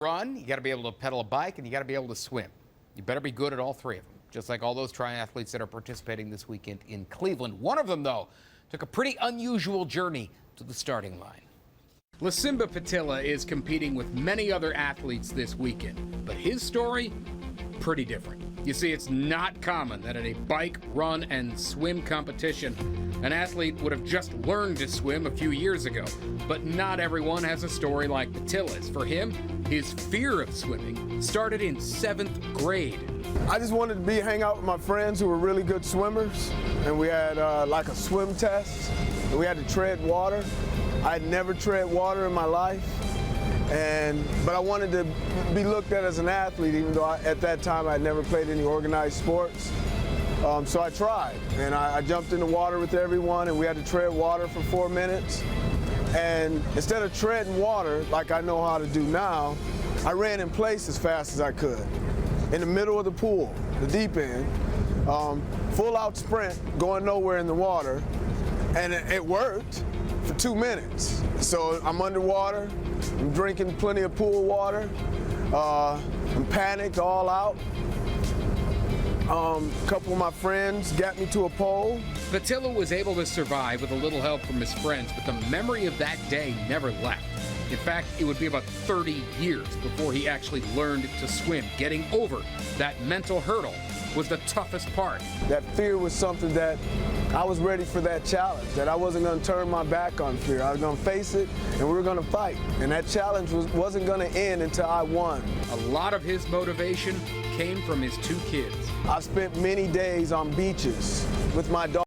Run, you got to be able to pedal a bike, and you got to be able to swim. You better be good at all three of them, just like all those triathletes that are participating this weekend in Cleveland. One of them, though, took a pretty unusual journey to the starting line. Lisimba Patilla is competing with many other athletes this weekend, but his story, pretty different. You see, it's not common that at a bike, run, and swim competition, an athlete would have just learned to swim a few years ago. But not everyone has a story like Patilla's. For him, his fear of swimming started in 7th grade. I just wanted to hang out with my friends who were really good swimmers, and we had like a swim test, and we had to tread water. I had never tread water in my life, but I wanted to be looked at as an athlete, even though at that time I had never played any organized sports. So I tried, and I jumped in the water with everyone, and we had to tread water for 4 minutes. And instead of treading water like I know how to do now, I ran in place as fast as I could. In the middle of the pool, the deep end, full out sprint, going nowhere in the water, and it worked for 2 minutes. So I'm underwater, I'm drinking plenty of pool water, I'm panicked all out. A couple of my friends got me to a pole. Patilla was able to survive with a little help from his friends, but the memory of that day never left. In fact, it would be about 30 years before he actually learned to swim. Getting over that mental hurdle was the toughest part. That fear was something that I was ready for, that challenge, that I wasn't going to turn my back on fear. I was going to face it, and we were going to fight. And that challenge wasn't going to end until I won. A lot of his motivation came from his 2 kids. I spent many days on beaches with my dog.